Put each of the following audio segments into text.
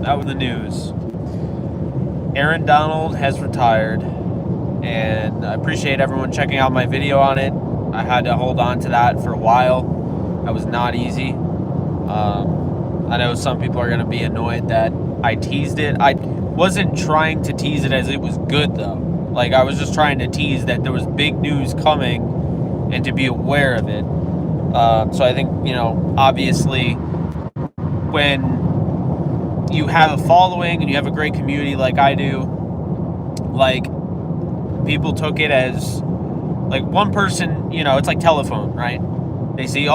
That was the news. Aaron Donald has retired, and I appreciate everyone checking out my video on it. I had to hold on to that for a while. That was not easy. I know some people are going to be annoyed that I teased it. I wasn't trying to tease it as it was good, though. Like, I was just trying to tease that there was big news coming and to be aware of it. So I think, obviously, when you have a following and you have a great community like I do, like, people took it as, like, one person, it's like telephone, right? They see,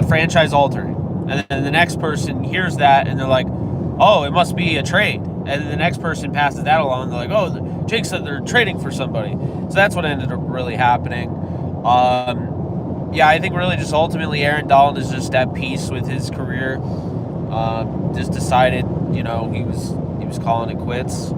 franchise altering. And then the next person hears that and they're like, oh, it must be a trade. And then the next person passes that along. And they're like, oh, Jake said they're trading for somebody. So that's what ended up really happening. I think really just ultimately Aaron Donald is just at peace with his career. Just decided, he was calling it quits.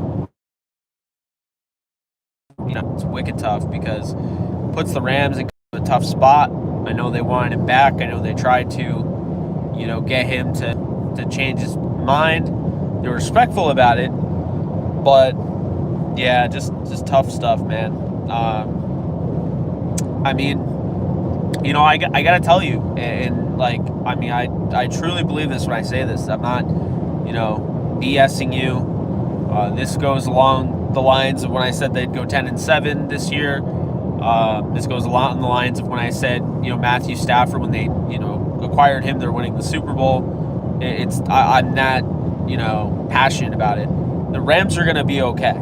It's wicked tough because it puts the Rams in a tough spot. I know they wanted him back. I know they tried to, get him to change his mind. They were respectful about it, but yeah, just tough stuff, man. I gotta tell you, I truly believe this when I say this. I'm not, BSing you. This goes along the lines of when I said they'd go 10-7 this year. This goes a lot on the lines of when I said, Matthew Stafford, when they, acquired him, they're winning the Super Bowl. I'm that, passionate about it. The Rams are going to be okay.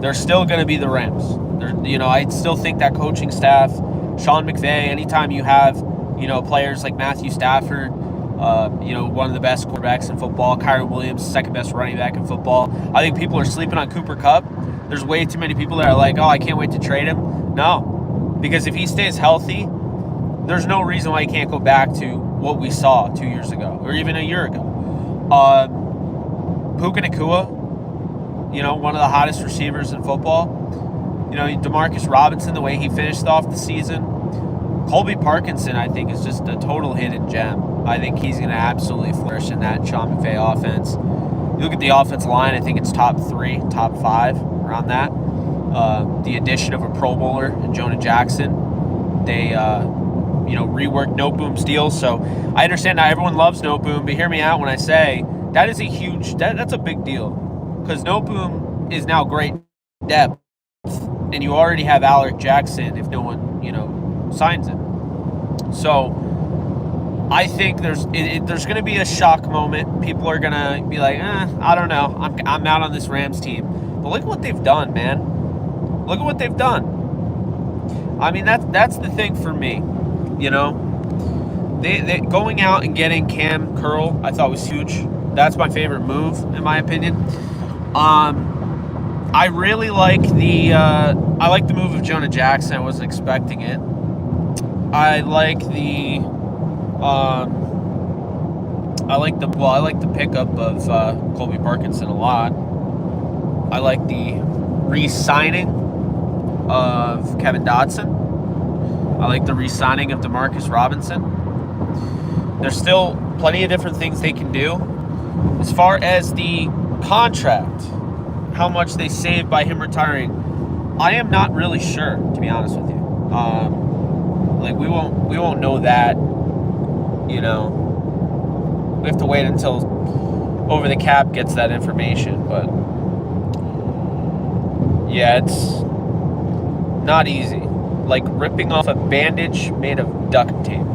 They're still going to be the Rams. I still think that coaching staff, Sean McVay, anytime you have, players like Matthew Stafford, one of the best quarterbacks in football, Kyron Williams, second best running back in football. I think people are sleeping on Cooper Kupp. There's way too many people that are like, oh, I can't wait to trade him. No, because if he stays healthy, there's no reason why he can't go back to what we saw 2 years ago or even a year ago. Puka Nacua, one of the hottest receivers in football. Demarcus Robinson, the way he finished off the season. Colby Parkinson, I think, is just a total hidden gem. I think he's going to absolutely flourish in that Sean McVay offense. You look at the offensive line, I think it's top 3, top 5, around that. The addition of a Pro Bowler in Jonah Jackson. They, reworked No Boom's deal. So I understand not everyone loves No Boom, but hear me out when I say that is that's a big deal. Because No Boom is now great depth. And you already have Alec Jackson if no one, signs him. So I think there's going to be a shock moment. People are going to be like, I don't know. I'm out on this Rams team. But look at what they've done, man. Look at what they've done. I mean, that's the thing for me. They going out and getting Cam Curl, I thought was huge. That's my favorite move, in my opinion. I really like the move of Jonah Jackson. I wasn't expecting it. I like the pickup of Colby Parkinson a lot. I like the re-signing of Kevin Dotson. I like the re-signing of Demarcus Robinson. There's still plenty of different things they can do. As far as the contract, how much they saved by him retiring, I am not really sure, to be honest with you. We won't know that. We have to wait until Over the Cap gets that information. But yeah, it's not easy. Like ripping off a bandage made of duct tape.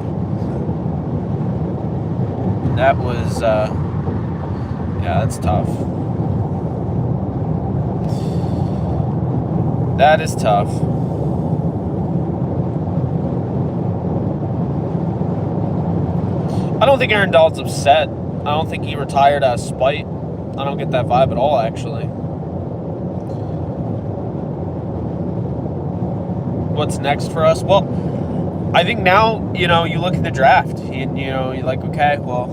That was, that's tough. That is tough. I don't think Aaron Donald's upset. I don't think he retired out of spite. I don't get that vibe at all, actually. What's next for us? Well, I think now, you look at the draft and, you're like, okay, well,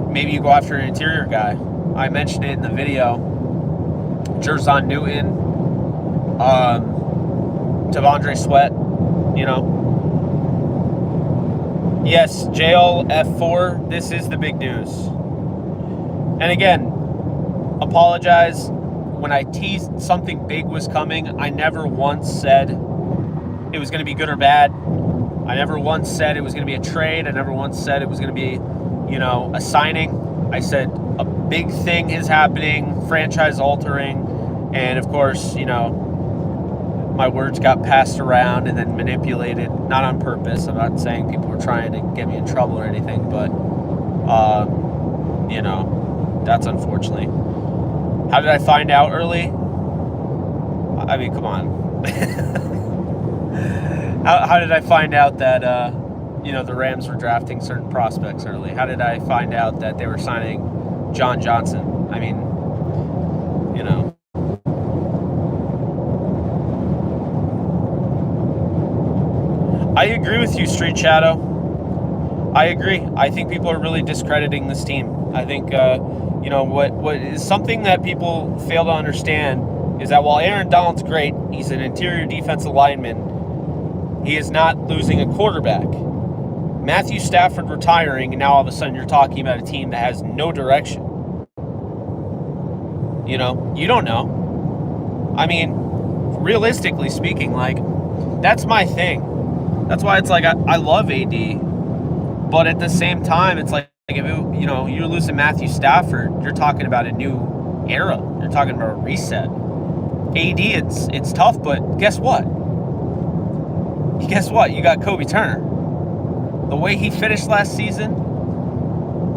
maybe you go after an interior guy. I mentioned it in the video. Jerzon Newton, T'Vondre Sweat, Yes, JLF4, this is the big news. And again, apologize. When I teased something big was coming, I never once said it was going to be good or bad. I never once said it was going to be a trade. I never once said it was going to be, a signing. I said a big thing is happening, franchise altering, and of course, my words got passed around and then manipulated, not on purpose. I'm not saying people were trying to get me in trouble or anything, but, that's unfortunately. How did I find out early? I mean, come on. How did I find out that, the Rams were drafting certain prospects early? How did I find out that they were signing John Johnson? I mean, I agree with you, Street Shadow. I agree. I think people are really discrediting this team. I think, what is something that people fail to understand is that while Aaron Donald's great, he's an interior defensive lineman, he is not losing a quarterback. Matthew Stafford retiring, and now all of a sudden you're talking about a team that has no direction. You don't know. I memean, realistically speaking, that's my thing. That's why it's I love AD, but at the same time, it's if you're losing Matthew Stafford, you're talking about a new era. You're talking about a reset. AD, it's tough, but guess what? You got Kobe Turner. The way he finished last season,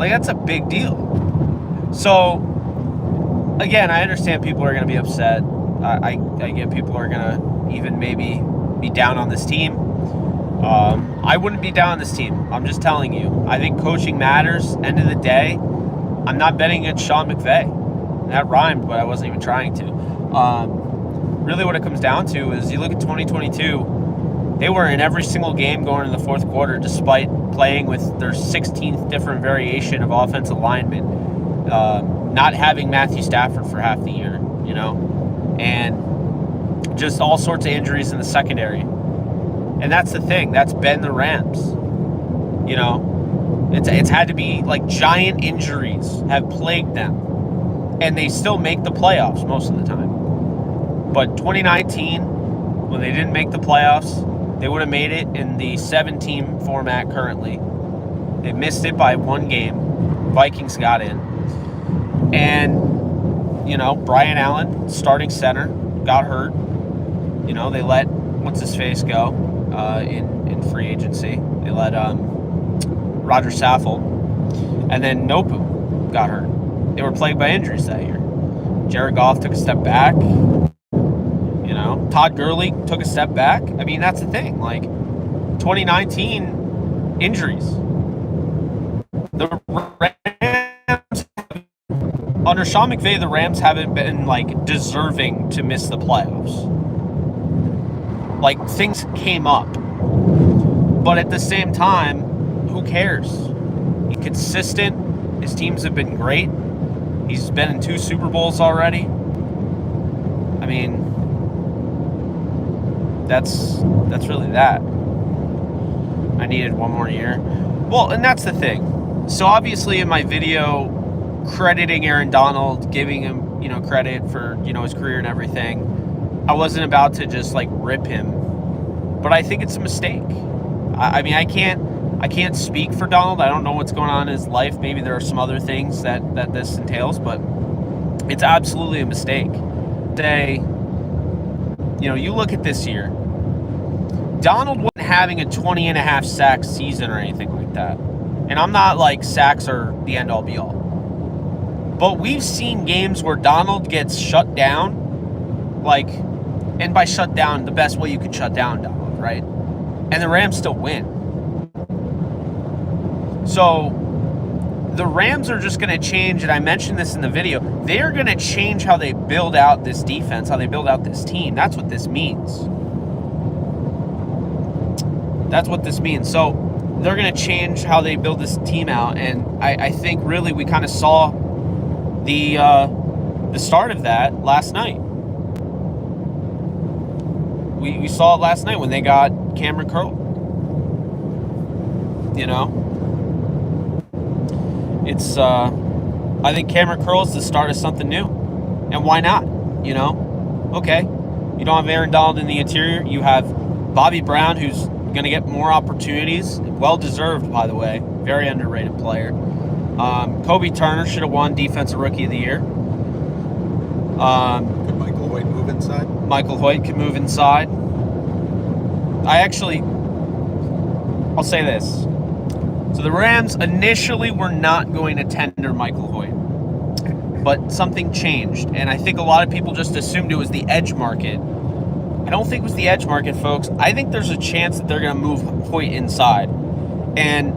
that's a big deal. So, again, I understand people are going to be upset. I get people are going to even maybe be down on this team. I wouldn't be down on this team. I'm just telling you. I think coaching matters. End of the day, I'm not betting against Sean McVay. That rhymed, but I wasn't even trying to. Really what it comes down to is you look at 2022, they were in every single game going into the fourth quarter despite playing with their 16th different variation of offensive linemen, not having Matthew Stafford for half the year, and just all sorts of injuries in the secondary. And that's the thing. That's been the Rams. It's had to be giant injuries have plagued them. And they still make the playoffs most of the time. But 2019, when they didn't make the playoffs, they would have made it in the 7-team format currently. They missed it by one game. Vikings got in. And, Brian Allen, starting center, got hurt. They let what's-his-face go. In free agency. They let Roger Saffold, and then Nopu got hurt. They were plagued by injuries that year. Jared Goff took a step back. Todd Gurley took a step back. I mean, that's the thing. 2019 injuries. The Rams, under Sean McVay, the Rams haven't been deserving to miss the playoffs. Things came up. But at the same time, who cares? He's consistent. His teams have been great. He's been in 2 Super Bowls already. I mean, that's really that. I needed one more year. Well, and that's the thing. So obviously in my video crediting Aaron Donald, giving him, credit for, his career and everything, I wasn't about to just rip him, but I think it's a mistake. I mean, I can't speak for Donald. I don't know what's going on in his life. Maybe there are some other things that this entails, but it's absolutely a mistake. You look at this year. Donald wasn't having a 20.5 sack season or anything like that, and I'm not sacks are the end all be all. But we've seen games where Donald gets shut down, and by shut down, the best way you could shut down Donald, right? And the Rams still win. So the Rams are just going to change, and I mentioned this in the video, they are going to change how they build out this defense, how they build out this team. That's what this means. That's what this means. So they're going to change how they build this team out, and I think really we kind of saw the start of that last night. We saw it last night when they got Cameron Curl. you know? It's, I think Cameron Curl is the start of something new. And why not, you know? Okay, you don't have Aaron Donald in the interior. You have Bobby Brown, who's going to get more opportunities. Well-deserved, by the way. Very underrated player. Kobe Turner should have won Defensive Rookie of the Year. Could Michael Hoyt move inside? Michael Hoyt could move inside. I'll say this. So the Rams initially were not going to tender Michael Hoyt, but something changed, and I think a lot of people just assumed it was the edge market. I don't think it was the edge market, folks. I think there's a chance that they're going to move Hoyt inside, and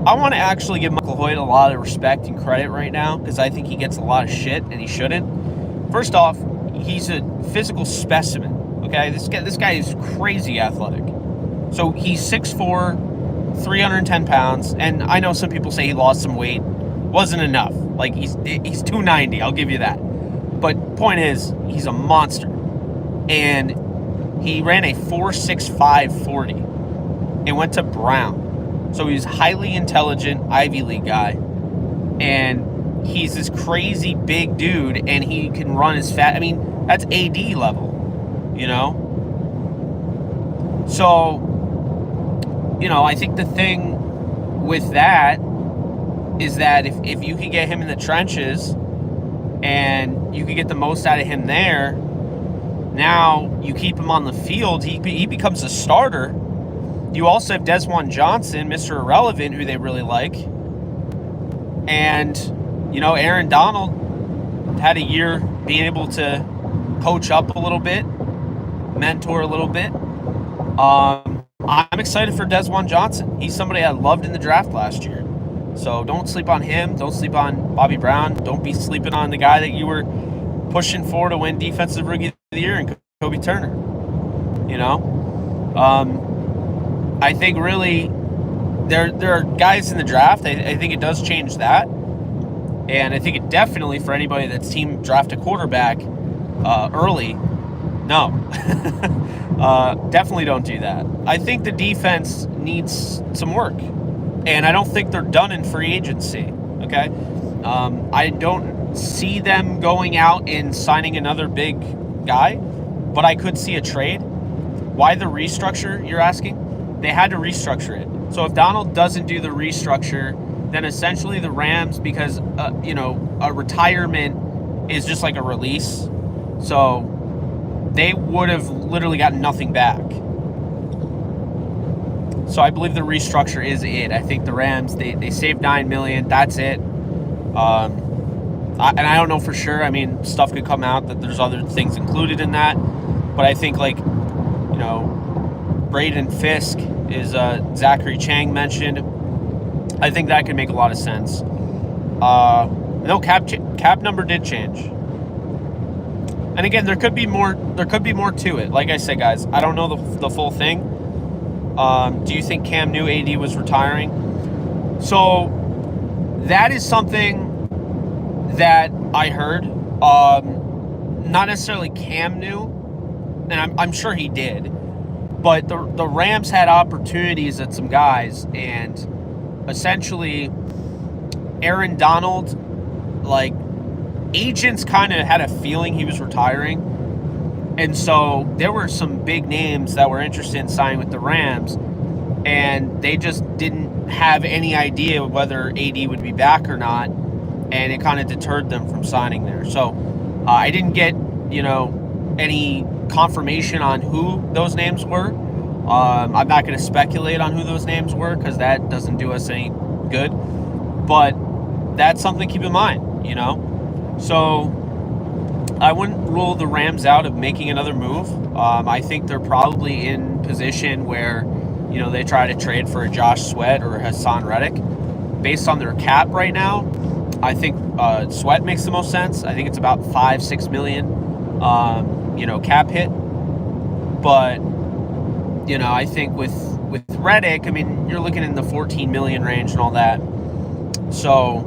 I want to actually give Michael Hoyt a lot of respect and credit right now because I think he gets a lot of shit, and he shouldn't. First off, he's a physical specimen, okay? This guy is crazy athletic. So he's 6'4", 310 pounds, and I know some people say he lost some weight. Wasn't enough. Like, he's 290, I'll give you that. But point is, he's a monster. And he ran a 4.65 40 and went to Brown. So he's highly intelligent Ivy League guy. And he's this crazy big dude, and he can run as fast. I mean, that's AD level, you know? So, you know, I think the thing with that is that if you could get him in the trenches and you could get the most out of him there, now you keep him on the field, he becomes a starter. You also have Desjuan Johnson, Mr. Irrelevant, who they really like. And, you know, Aaron Donald had a year being able to coach up a little bit, mentor a little bit. I'm excited for Desjuan Johnson. He's somebody I loved in the draft last year. So don't sleep on him. Don't sleep on Bobby Brown. Don't be sleeping on the guy that you were pushing for to win Defensive Rookie of the Year, and Kobe Turner. You know? I think really there are guys in the draft. I think it does change that. And I think it definitely, for anybody that's team draft a quarterback early, no. Definitely don't do that. I think the defense needs some work. And I don't think they're done in free agency, okay? I don't see them going out and signing another big guy, but I could see a trade. Why the restructure, you're asking? They had to restructure it. So if Donald doesn't do the restructure, then essentially the Rams, because, you know, a retirement is just like a release. So they would have literally gotten nothing back. So I believe the restructure is it. I think the Rams, they saved $9 million. That's it. And I don't know for sure. I mean, stuff could come out that there's other things included in that. But I think, like, you know, Braden Fisk is Zachary Chang mentioned. I think that could make a lot of sense. No, cap number did change. And again, there could be more to it. Like I said, guys, I don't know the full thing. Do you think Cam knew AD was retiring? So that is something that I heard. Not necessarily Cam knew, and I'm sure he did. But the Rams had opportunities at some guys, and essentially Aaron Donald, like, agents kind of had a feeling he was retiring. And so there were some big names that were interested in signing with the Rams, and they just didn't have any idea whether AD would be back or not, and it kind of deterred them from signing there. So I didn't get, you know, any confirmation on who those names were. I'm not going to speculate on who those names were because that doesn't do us any good. But that's something to keep in mind, you know. So I wouldn't rule the Rams out of making another move. I think they're probably in position where, you know, they try to trade for a Josh Sweat or Hassan Reddick. Based on their cap right now, I think Sweat makes the most sense. I think it's about $5-6 million, you know, cap hit. But, you know, I think with Reddick, I mean, you're looking in the 14 million range and all that. So,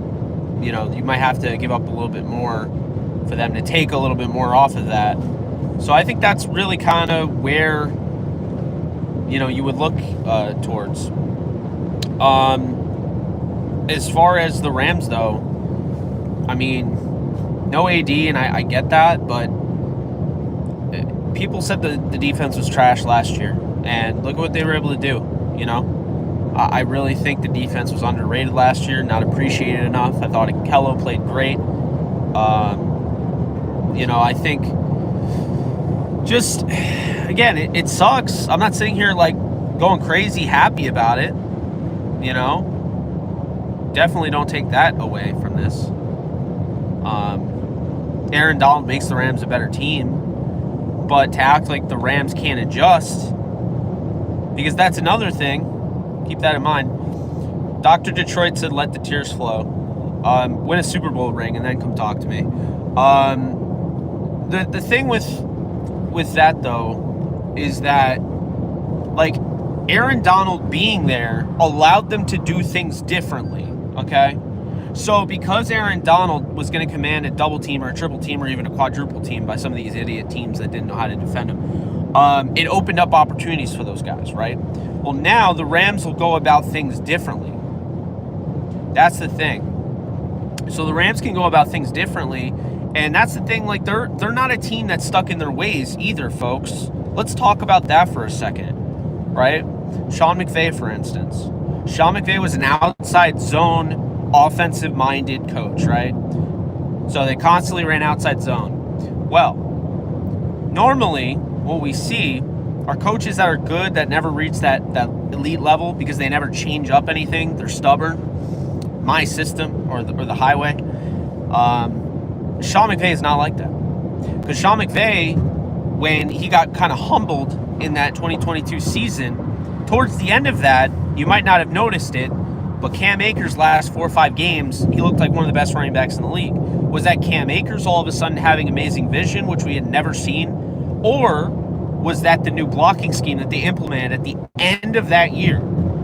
you know, you might have to give up a little bit more for them to take a little bit more off of that. So I think that's really kind of where, you know, you would look towards. As far as the Rams, though, I mean, no AD, and I get that, but people said the defense was trash last year, and look at what they were able to do, you know? I really think the defense was underrated last year, not appreciated enough. I thought Kello played great. I think just, again, it sucks. I'm not sitting here like going crazy happy about it, Definitely don't take that away from this. Aaron Donald makes the Rams a better team, but to act like the Rams can't adjust, because that's another thing. Keep that in mind. Dr. Detroit said, let the tears flow. Win a Super Bowl ring and then come talk to me. The thing with that, though, is that, like, Aaron Donald being there allowed them to do things differently, okay? So because Aaron Donald was going to command a double team or a triple team or even a quadruple team by some of these idiot teams that didn't know how to defend him, it opened up opportunities for those guys, right? Well, now the Rams will go about things differently. That's the thing. So the Rams can go about things differently, and that's the thing. Like, they're not a team that's stuck in their ways either, folks. Let's talk about that for a second, right? Sean McVay, for instance. Sean McVay was an outside zone, offensive-minded coach, right? So they constantly ran outside zone. Well, normally what we see are coaches that are good that never reach that elite level because they never change up anything. They're stubborn. My system or the highway. Sean McVay is not like that. Because Sean McVay, when he got kind of humbled in that 2022 season, towards the end of that, you might not have noticed it, but Cam Akers' last 4 or 5 games, he looked like one of the best running backs in the league. Was that Cam Akers all of a sudden having amazing vision, which we had never seen? Or was that the new blocking scheme that they implemented at the end of that year?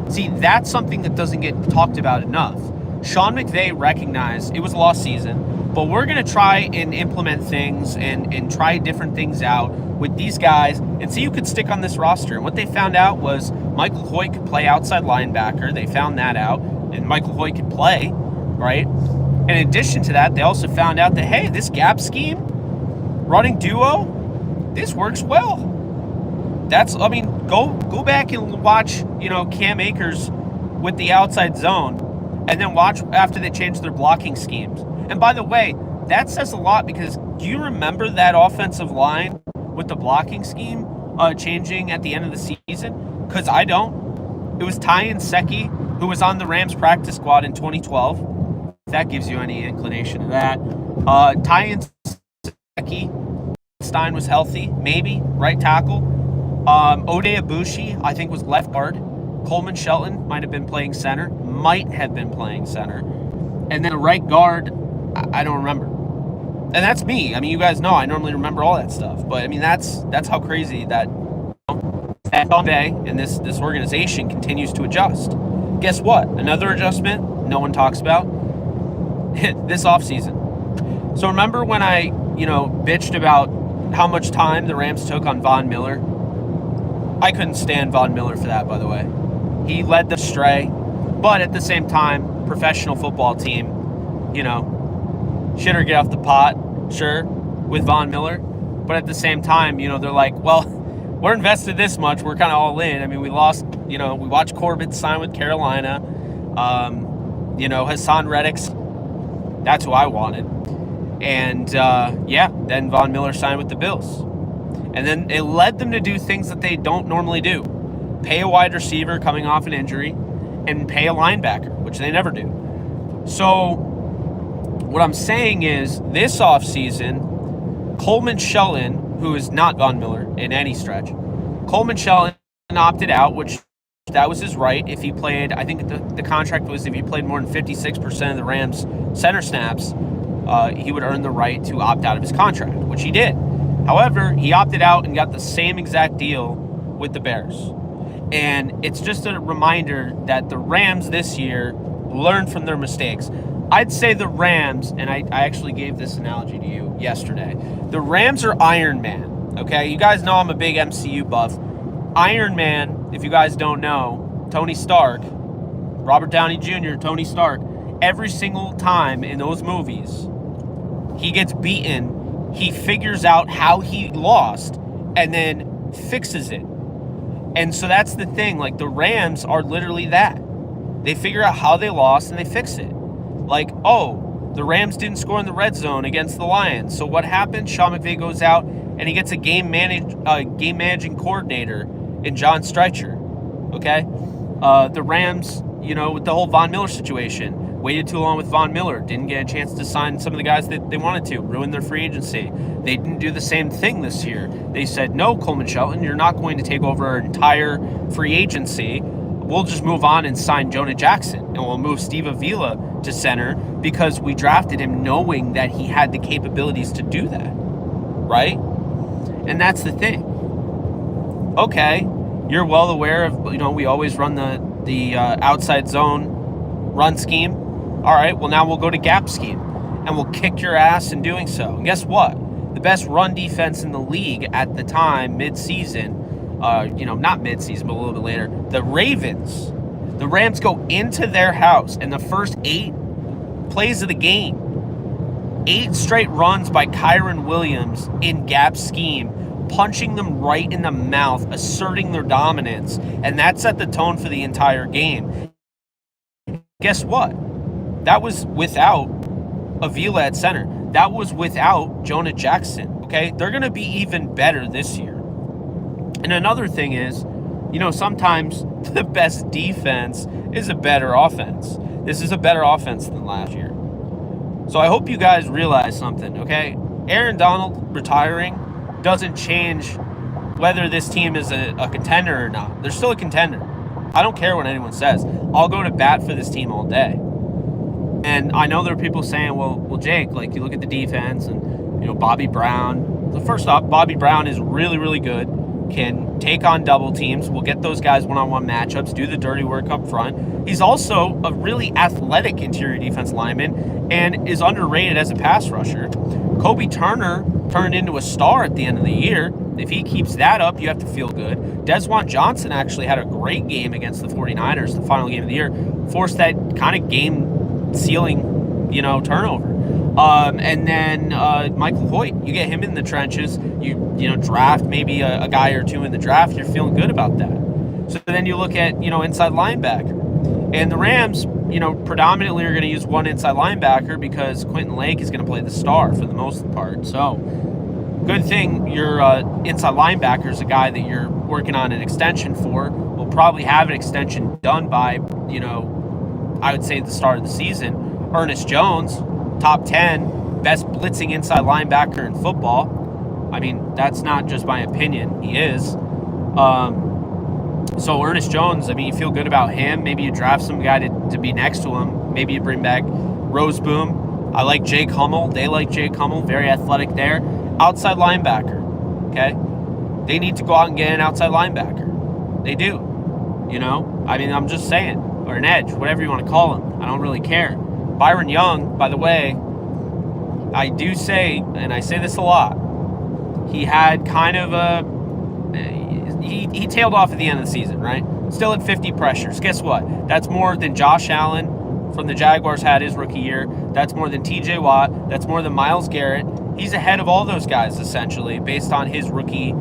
See, that's something that doesn't get talked about enough. Sean McVay recognized it was a lost season, but we're going to try and implement things and try different things out with these guys and see who could stick on this roster. And what they found out was Michael Hoyt could play outside linebacker. They found that out, and Michael Hoyt could play, right? And in addition to that, they also found out that, hey, this gap scheme, running duo, this works well. Go back and watch, Cam Akers with the outside zone, and then watch after they changed their blocking schemes. And by the way, that says a lot, because do you remember that offensive line with the blocking scheme changing at the end of the season? Because I don't. It was Ty Nsekhe, who was on the Rams practice squad in 2012. If that gives you any inclination of that. Ty Nsekhe, Stein was healthy, maybe, right tackle. Ode Abushi, I think, was left guard. Coleman Shelton might have been playing center. And then a right guard, I don't remember. And that's me. I mean, you guys know I normally remember all that stuff. But, I mean, that's how crazy that Sunday and this organization continues to adjust. Guess what? Another adjustment no one talks about. This offseason. So remember when I, bitched about how much time the Rams took on Von Miller? I couldn't stand Von Miller for that, by the way. He led them astray. But at the same time, professional football team, shit or get off the pot, sure, with Von Miller. But at the same time, they're like, well, we're invested this much. We're kind of all in. I mean, we lost, we watched Corbett sign with Carolina. Hassan Reddick's, that's who I wanted. And, then Von Miller signed with the Bills. And then it led them to do things that they don't normally do. Pay a wide receiver coming off an injury and pay a linebacker, which they never do. So what I'm saying is this offseason, Coleman Shelton, who is not Von Miller in any stretch, Coleman Shelton opted out, which that was his right. If he played, I think the contract was if he played more than 56% of the Rams' center snaps, he would earn the right to opt out of his contract, which he did. However, he opted out and got the same exact deal with the Bears. And it's just a reminder that the Rams this year learned from their mistakes. I'd say the Rams, and I actually gave this analogy to you yesterday, the Rams are Iron Man, okay? You guys know I'm a big MCU buff. Iron Man, if you guys don't know, Tony Stark, Robert Downey Jr., Tony Stark, every single time in those movies, he gets beaten, he figures out how he lost, and then fixes it. And so that's the thing. Like, the Rams are literally that. They figure out how they lost, and they fix it. Like, oh, the Rams didn't score in the red zone against the Lions. So what happened? Sean McVay goes out, and he gets a game managing coordinator in John Streicher. Okay? The Rams, with the whole Von Miller situation, waited too long with Von Miller, didn't get a chance to sign some of the guys that they wanted to, ruined their free agency. They didn't do the same thing this year. They said, no, Coleman Shelton, you're not going to take over our entire free agency. We'll just move on and sign Jonah Jackson, and we'll move Steve Avila to center because we drafted him knowing that he had the capabilities to do that, right? And that's the thing. Okay, you're well aware of, we always run the outside zone run scheme. All right, well, now we'll go to gap scheme, and we'll kick your ass in doing so. And guess what? The best run defense in the league at the time, mid-season, not mid-season, but a little bit later, the Ravens. The Rams go into their house, and the first 8 plays of the game, 8 straight runs by Kyren Williams in gap scheme, punching them right in the mouth, asserting their dominance, and that set the tone for the entire game. Guess what? That was without Avila at center. That was without Jonah Jackson, okay? They're going to be even better this year. And another thing is, sometimes the best defense is a better offense. This is a better offense than last year. So I hope you guys realize something, okay? Aaron Donald retiring doesn't change whether this team is a contender or not. They're still a contender. I don't care what anyone says. I'll go to bat for this team all day. And I know there are people saying, well, Jake, like, you look at the defense and, Bobby Brown. So first off, Bobby Brown is really, really good. Can take on double teams. We'll get those guys one-on-one matchups, do the dirty work up front. He's also a really athletic interior defense lineman and is underrated as a pass rusher. Kobe Turner turned into a star at the end of the year. If he keeps that up, you have to feel good. Desjuan Johnson actually had a great game against the 49ers, the final game of the year, forced that kind of game-sealing, turnover. And then Michael Hoyt, you get him in the trenches, you draft maybe a guy or two in the draft, you're feeling good about that. So then you look at, inside linebacker. And the Rams, predominantly are going to use one inside linebacker because Quentin Lake is going to play the star for the most part. So good thing your inside linebacker is a guy that you're working on an extension for. We'll probably have an extension done by, I would say the start of the season. Ernest Jones, top 10, best blitzing inside linebacker in football. I mean, that's not just my opinion. He is. So Ernest Jones, you feel good about him. Maybe you draft some guy to be next to him. Maybe you bring back Roseboom. I like Jake Hummel. They like Jake Hummel. Very athletic there. Outside linebacker, okay? They need to go out and get an outside linebacker. They do. I'm just saying. Or an edge, whatever you want to call him. I don't really care. Byron Young, by the way, I do say, and I say this a lot, he had kind of he tailed off at the end of the season, right? Still at 50 pressures. Guess what? That's more than Josh Allen from the Jaguars had his rookie year. That's more than TJ Watt. That's more than Myles Garrett. He's ahead of all those guys, essentially, based on his rookie,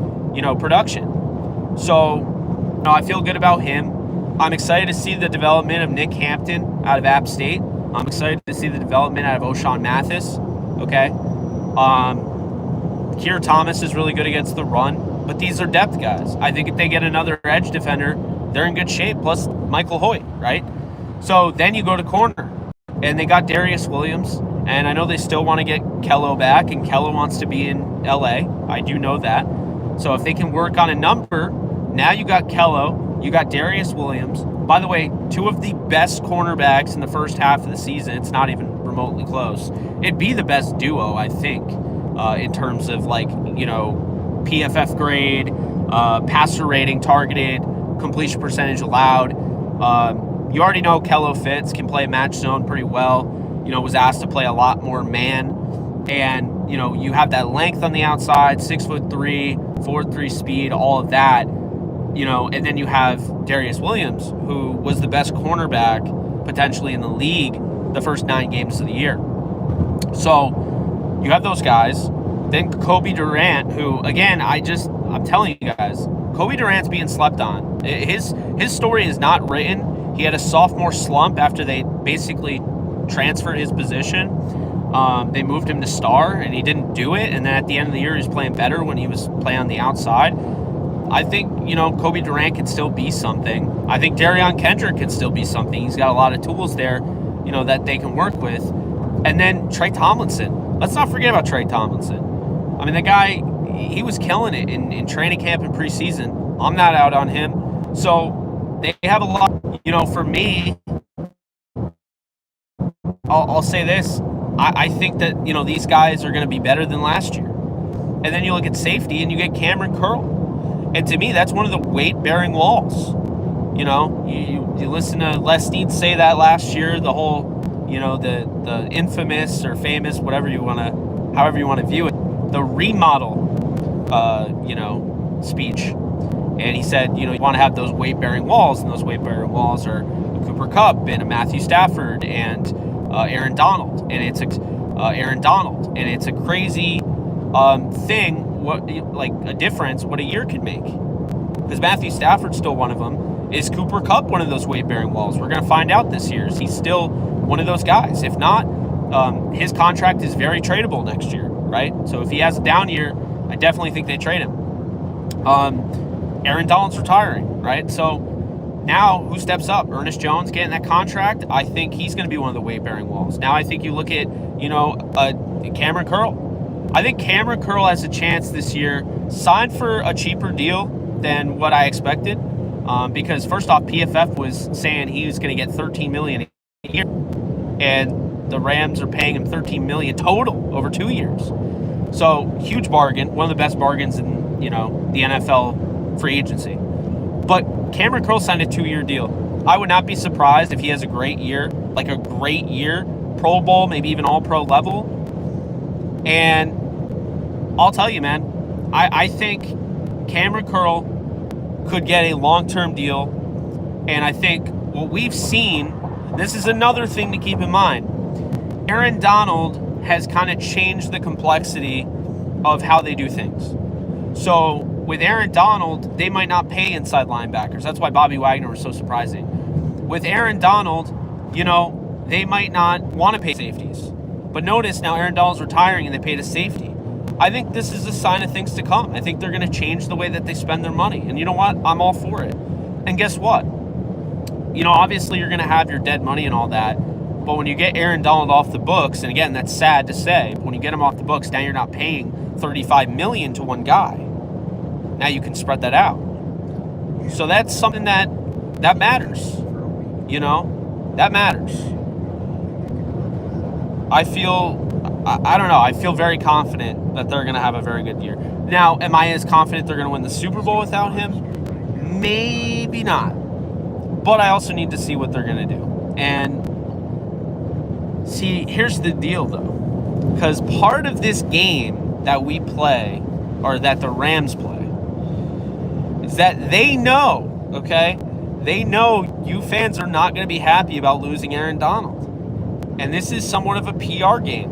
production. So, I feel good about him. I'm excited to see the development of Nick Hampton out of App State. I'm excited to see the development out of O'Shawn Mathis, okay? Keir Thomas is really good against the run, but these are depth guys. I think if they get another edge defender, they're in good shape, plus Michael Hoyt, right? So then you go to corner, and they got Darius Williams, and I know they still want to get Kello back, and Kello wants to be in L.A. I do know that. So if they can work on a number, now you got Kello, you got Darius Williams. By the way, 2 of the best cornerbacks in the first half of the season. It's not even remotely close. It'd be the best duo, I think, in terms of PFF grade, passer rating, targeted, completion percentage allowed. You already know Kello Fitz can play match zone pretty well. Was asked to play a lot more man. And, you have that length on the outside, 6'3", 4.3 speed, all of that. and then you have Darius Williams, who was the best cornerback potentially in the league the first 9 games of the year. So you have those guys. Then Kobe Durant, who, again, I'm telling you guys, Kobe Durant's being slept on. His story is not written. He had a sophomore slump after they basically transferred his position. They moved him to star, and he didn't do it. And then at the end of the year, he was playing better when he was playing on the outside. I think, Kobe Durant can still be something. I think Darion Kendrick can still be something. He's got a lot of tools there, that they can work with. And then Trey Tomlinson. Let's not forget about Trey Tomlinson. I mean, the guy, he was killing it in training camp and preseason. I'm not out on him. So they have a lot, for me, I'll say this. I think that, these guys are going to be better than last year. And then you look at safety and you get Cameron Curl. And to me, that's one of the weight-bearing walls. You listen to Les Snead say that last year, the whole, the infamous or famous, however you want to view it, the remodel, speech. And he said, you want to have those weight-bearing walls, and those weight-bearing walls are a Cooper Kupp and a Matthew Stafford and Aaron Donald, and it's a crazy thing. A difference what a year could make, because Matthew Stafford's still one of them. Is Cooper Kupp one of those weight-bearing walls? We're going to find out this year. Is he still one of those guys? If not, his contract is very tradable next year, right? So if he has a down year, I definitely think they trade him. Aaron Donald's retiring, right? So now who steps up? Ernest Jones getting that contract. I think he's going to be one of the weight-bearing walls. Now I think you look at, Cameron Curl. I think Cameron Curl has a chance this year, signed for a cheaper deal than what I expected, because first off, PFF was saying he was going to get $13 million a year, and the Rams are paying him $13 million total over 2 years. So huge bargain, one of the best bargains in the NFL free agency. But Cameron Curl signed a 2-year deal. I would not be surprised if he has a great year, Pro Bowl, maybe even All-Pro level. And I'll tell you, man, I think Cameron Curl could get a long-term deal. And I think what we've seen, this is another thing to keep in mind. Aaron Donald has kind of changed the complexity of how they do things. So with Aaron Donald, they might not pay inside linebackers. That's why Bobby Wagner was so surprising. With Aaron Donald, they might not want to pay safeties. But notice now Aaron Donald's retiring and they paid a safety. I think this is a sign of things to come. I think they're going to change the way that they spend their money. And you know what? I'm all for it. And guess what? Obviously you're going to have your dead money and all that. But when you get Aaron Donald off the books, and again, that's sad to say, but when you get him off the books, now you're not paying $35 million to one guy. Now you can spread that out. So that's something that matters. That matters. I don't know. I feel very confident that they're going to have a very good year. Now, am I as confident they're going to win the Super Bowl without him? Maybe not. But I also need to see what they're going to do. And see, here's the deal, though. Because part of this game that we play, or that the Rams play, is that they know, okay? They know you fans are not going to be happy about losing Aaron Donald. And this is somewhat of a PR game.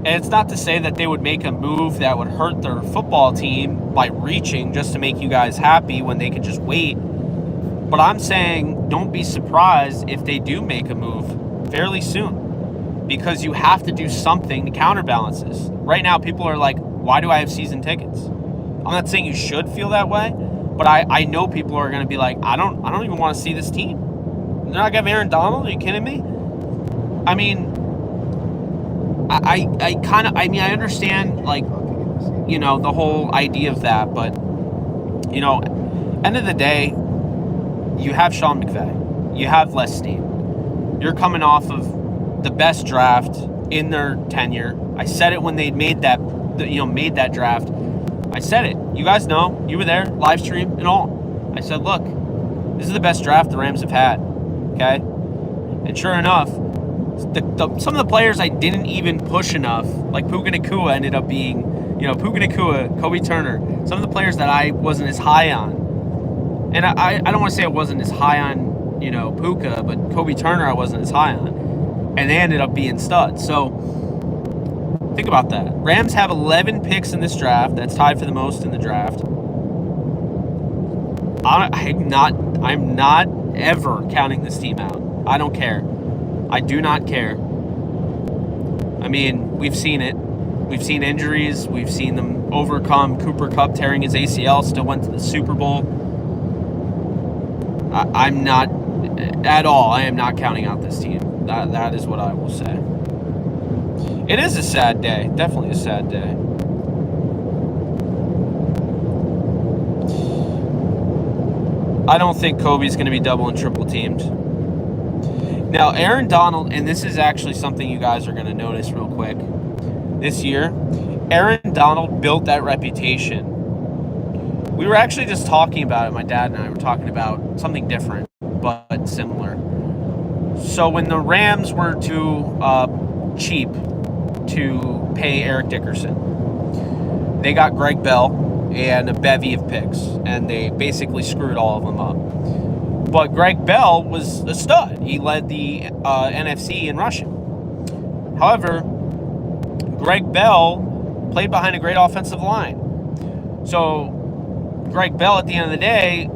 And it's not to say that they would make a move that would hurt their football team by reaching just to make you guys happy when they could just wait. But I'm saying don't be surprised if they do make a move fairly soon, because you have to do something to counterbalance this. Right now, people are like, why do I have season tickets? I'm not saying you should feel that way, but I know people are going to be like, I don't even want to see this team. They're not going to have Aaron Donald? Are you kidding me? I mean, I understand, the whole idea of that, but, end of the day, you have Sean McVay, you have Les Snead. You're coming off of the best draft in their tenure. I said it when they made that draft. I said it. You guys know. You were there, live stream and all. I said, look, this is the best draft the Rams have had, okay? And sure enough, some of the players I didn't even push enough, like Puka Nacua ended up being, Puka Nacua, Kobe Turner, some of the players that I wasn't as high on And I don't want to say I wasn't as high on, Puka, but Kobe Turner I wasn't as high on. And they ended up being studs. So think about that. Rams have 11 picks in this draft. That's tied for the most in the draft. I'm not ever counting this team out. I don't care. I do not care. I mean, we've seen it. We've seen injuries. We've seen them overcome. Cooper Kupp tearing his ACL, still went to the Super Bowl. I'm not at all. I am not counting out this team. That is what I will say. It is a sad day. Definitely a sad day. I don't think Kobe's going to be double and triple teamed. Now, Aaron Donald, and this is actually something you guys are going to notice real quick. This year, Aaron Donald built that reputation. We were actually just talking about it. My dad and I were talking about something different, but similar. So when the Rams were too cheap to pay Eric Dickerson, they got Greg Bell and a bevy of picks, and they basically screwed all of them up. But Greg Bell was a stud. He led the NFC in rushing. However, Greg Bell played behind a great offensive line. So Greg Bell, at the end of the day,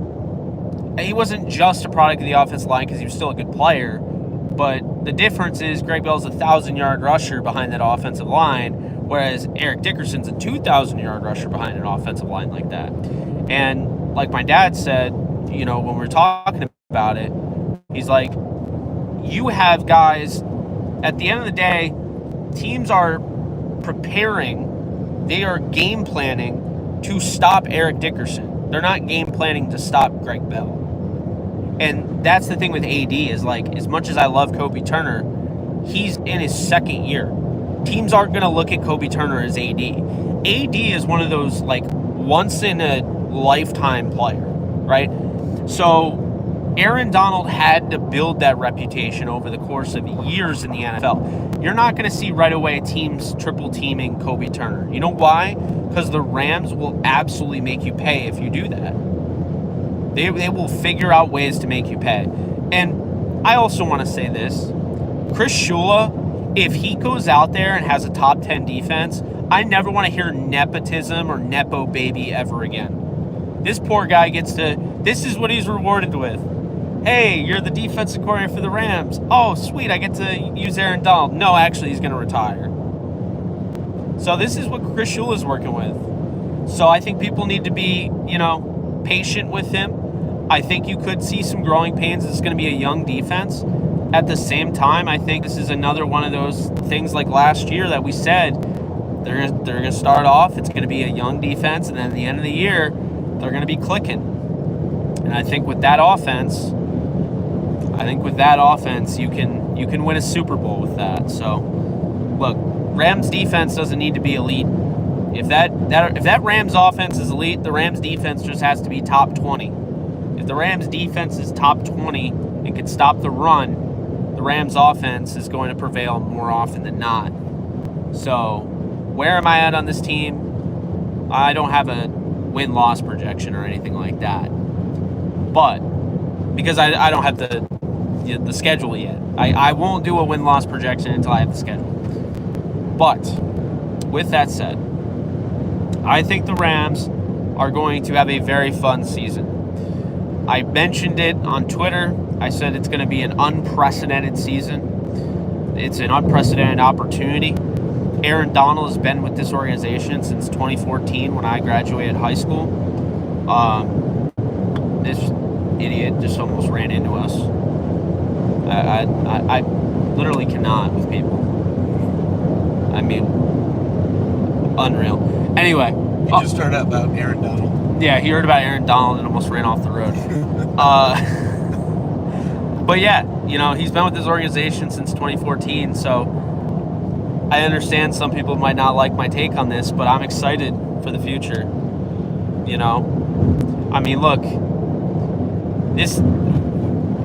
he wasn't just a product of the offensive line because he was still a good player. But the difference is Greg Bell's a 1,000-yard rusher behind that offensive line, whereas Eric Dickerson's a 2,000-yard rusher behind an offensive line like that. And like my dad said, when we were talking about it, he's like, you have guys, at the end of the day, teams are preparing, they are game planning to stop Eric Dickerson. They're not game planning to stop Greg Bell. And that's the thing with AD is, like, as much as I love Kobe Turner, he's in his second year. Teams aren't going to look at Kobe Turner as AD. AD is one of those, like, once-in-a-lifetime player, right? So Aaron Donald had to build that reputation over the course of years in the NFL. You're not going to see right away teams triple teaming Kobe Turner. You know why? Because the Rams will absolutely make you pay if you do that. They will figure out ways to make you pay. And I also want to say this. Chris Shula, if he goes out there and has a top 10 defense, I never want to hear nepotism or nepo baby ever again. This poor guy this is what he's rewarded with. Hey, you're the defensive coordinator for the Rams. Oh, sweet, I get to use Aaron Donald. No, actually, he's going to retire. So this is what Chris Shula's working with. So I think people need to be, patient with him. I think you could see some growing pains. It's going to be a young defense. At the same time, I think this is another one of those things like last year that we said they're going to start off. It's going to be a young defense, and then at the end of the year, they're going to be clicking. And I think with that offense, you can win a Super Bowl with that. So, look, Rams defense doesn't need to be elite. If that Rams offense is elite, the Rams defense just has to be top 20. If the Rams defense is top 20 and can stop the run, the Rams offense is going to prevail more often than not. So, where am I at on this team? I don't have a win-loss projection or anything like that. But because I don't have the schedule yet. I won't do a win-loss projection until I have the schedule. But with that said, I think the Rams are going to have a very fun season. I mentioned it on Twitter. I said it's going to be an unprecedented season. It's an unprecedented opportunity. Aaron Donald has been with this organization since 2014 when I graduated high school. This idiot just almost ran into us. I literally cannot with people. I mean, unreal. Anyway. He just started out about Aaron Donald. Yeah, he heard about Aaron Donald and almost ran off the road. But yeah, he's been with this organization since 2014, so I understand some people might not like my take on this, but I'm excited for the future. I mean, look,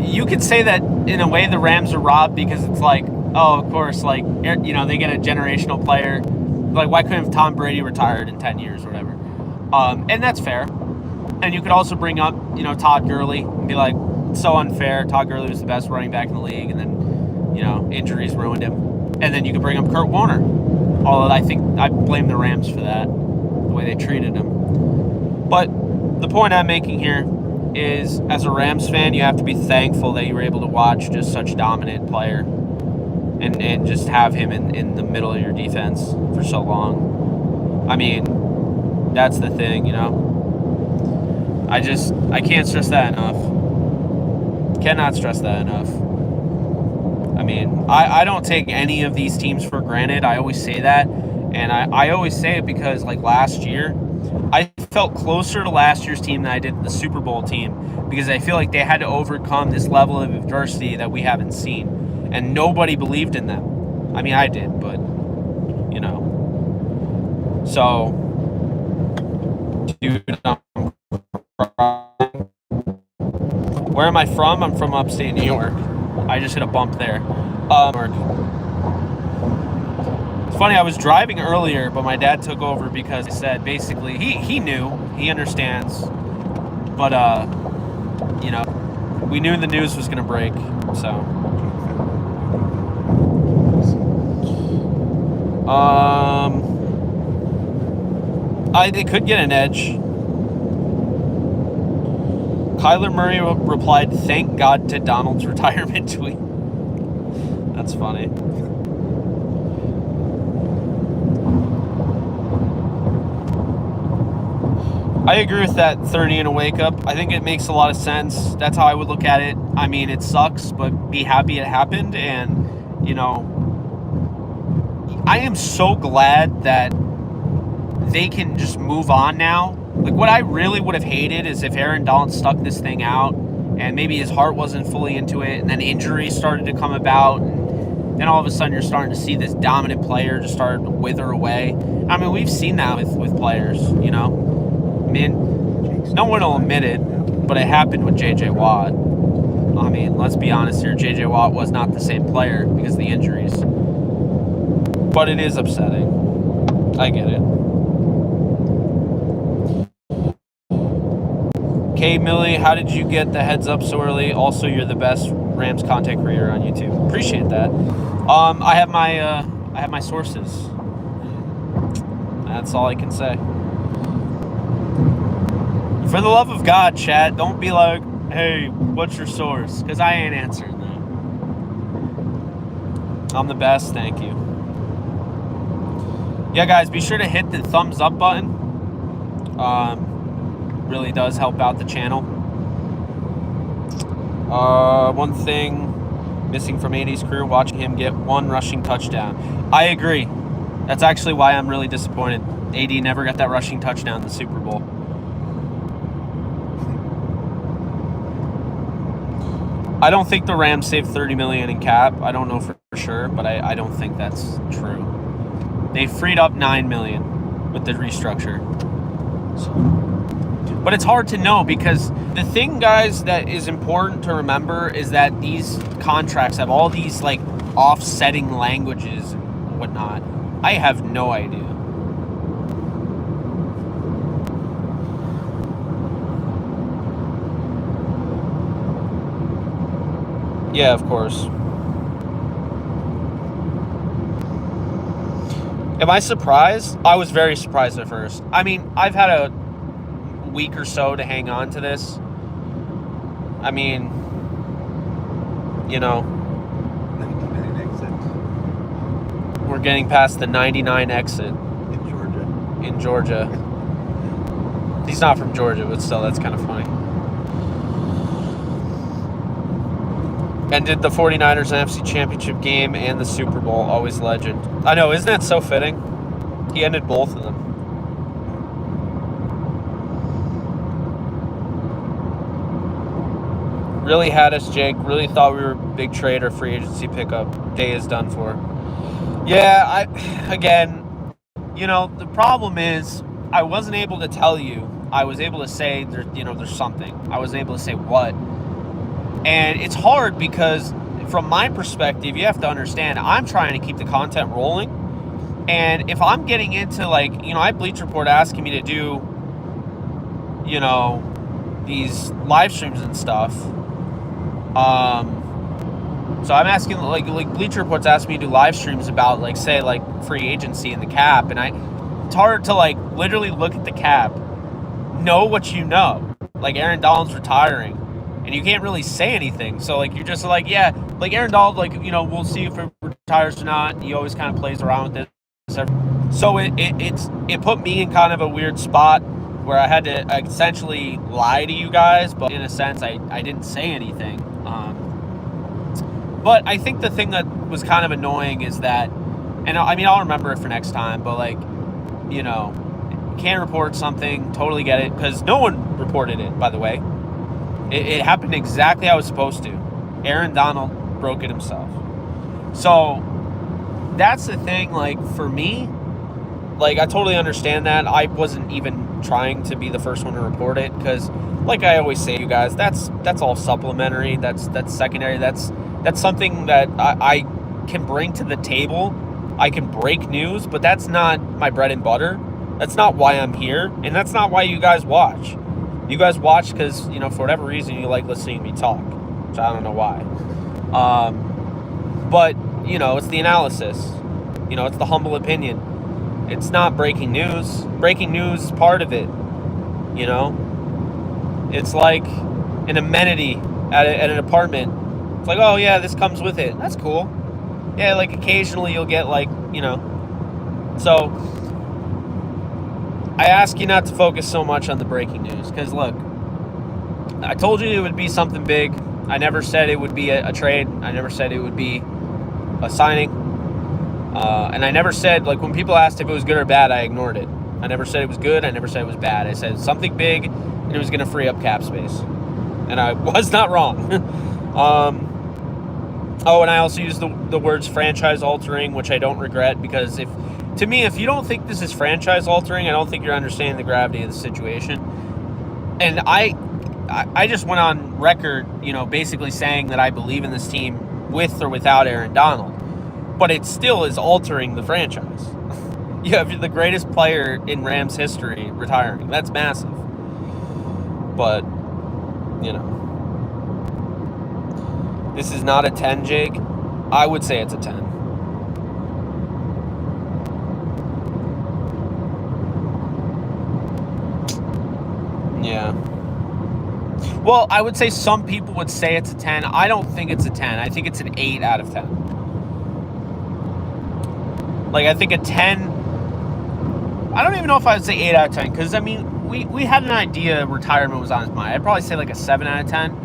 you could say that in a way the Rams are robbed because it's like, oh, of course, like, they get a generational player. Like, why couldn't Tom Brady retired in 10 years or whatever? And that's fair. And you could also bring up, Todd Gurley and be like, it's so unfair. Todd Gurley was the best running back in the league, and then, injuries ruined him. And then you could bring up Kurt Warner. Although I think I blame the Rams for that, the way they treated him. But the point I'm making here is, as a Rams fan, you have to be thankful that you were able to watch just such a dominant player and just have him in the middle of your defense for so long. I mean, that's the thing, I can't stress that enough. Cannot stress that enough. I mean, I don't take any of these teams for granted. I always say that. And I always say it because, like, last year, I felt closer to last year's team than I did the Super Bowl team, because I feel like they had to overcome this level of adversity that we haven't seen. And nobody believed in them. I mean, I did, but, So, dude, where am I from? I'm from upstate New York. I just hit a bump there. It's funny, I was driving earlier, but my dad took over because he said basically he knew, he understands, but we knew the news was gonna break, so they could get an edge. Kyler Murray replied, "Thank God," to Donald's retirement tweet. That's funny. I agree with that 30 and a wake up. I think it makes a lot of sense. That's how I would look at it. I mean, it sucks, but be happy it happened. And, I am so glad that they can just move on now. Like, what I really would have hated is if Aaron Donald stuck this thing out and maybe his heart wasn't fully into it, and then injuries started to come about, and then all of a sudden you're starting to see this dominant player just start to wither away. I mean, we've seen that with players, I mean, no one will admit it, but it happened with J.J. Watt. I mean, let's be honest here. J.J. Watt was not the same player because of the injuries. But it is upsetting. I get it. K. Millie, how did you get the heads up so early? Also, you're the best Rams content creator on YouTube. Appreciate that. I have my sources. That's all I can say. For the love of God, chat, don't be like, hey, what's your source? Because I ain't answering that. I'm the best, thank you. Yeah, guys, be sure to hit the thumbs up button. Really does help out the channel. One thing missing from 80's crew, watching him get one rushing touchdown. I agree. That's actually why I'm really disappointed. AD never got that rushing touchdown in the Super Bowl. I don't think the Rams saved $30 million in cap. I don't know for sure, but I don't think that's true. They freed up $9 million with the restructure. But it's hard to know, because the thing, guys, that is important to remember is that these contracts have all these, like, offsetting languages and whatnot. I have no idea. Yeah, of course. Am I surprised? I was very surprised at first. I mean, I've had a week or so to hang on to this. I mean, 99 exit. We're getting past the 99 exit. In Georgia. He's not from Georgia, but still, that's kind of funny. Ended the 49ers NFC Championship game and the Super Bowl. Always legend. I know, isn't that so fitting? He ended both of them. Really had us, Jake. Really thought we were a big trade or free agency pickup. Day is done for. Yeah, the problem is I wasn't able to tell you. I was able to say there's something. I wasn't able to say what. And it's hard because from my perspective, you have to understand, I'm trying to keep the content rolling. And if I'm getting into, like, I had Bleach Report asking me to do, these live streams and stuff. So I'm asking, like Bleacher Report's asked me to do live streams about, like, say, like, free agency and the cap, and it's hard to, like, literally look at the cap, know what you know. Like, Aaron Donald's retiring, and you can't really say anything. So, like, you're just like, yeah, like, Aaron Donald, like, you know, we'll see if it retires or not. He always kind of plays around with this. So it put me in kind of a weird spot where I had to essentially lie to you guys, but in a sense, I didn't say anything. But I think the thing that was kind of annoying is that, and I mean, I'll remember it for next time, but, like, you know, can't report something, totally get it, because no one reported it, by the way. It happened exactly how it was supposed to. Aaron Donald broke it himself. So that's the thing, like, for me, like, I totally understand that. I wasn't even trying to be the first one to report it, because, like I always say to you guys, that's all supplementary, that's secondary, that's something that I can bring to the table. I can break news, but that's not my bread and butter. That's not why I'm here, and that's not why you guys watch. You guys watch because, you know, for whatever reason, you like listening to me talk, which I don't know why. But, you know, it's the analysis. You know, it's the humble opinion. It's not breaking news. Breaking news is part of it, you know? It's like an amenity at an apartment. It's like, oh, yeah, this comes with it. That's cool. Yeah, like, occasionally you'll get, like, you know. So I ask you not to focus so much on the breaking news, because, look, I told you it would be something big. I never said it would be a trade. I never said it would be a signing. And I never said, like, when people asked if it was good or bad, I ignored it. I never said it was good. I never said it was bad. I said something big, and it was going to free up cap space. And I was not wrong. Oh, and I also used the words franchise-altering, which I don't regret, because to me, if you don't think this is franchise-altering, I don't think you're understanding the gravity of the situation. And I just went on record, you know, basically saying that I believe in this team with or without Aaron Donald. But it still is altering the franchise. You have the greatest player in Rams history retiring. That's massive. But, you know. This is not a 10, Jake. I would say it's a 10. Yeah. Well, I would say some people would say it's a 10. I don't think it's a 10. I think it's an 8 out of 10. Like, I think a 10... I don't even know if I would say 8 out of 10, because, I mean, we had an idea retirement was on his mind. I'd probably say, like, a 7 out of 10.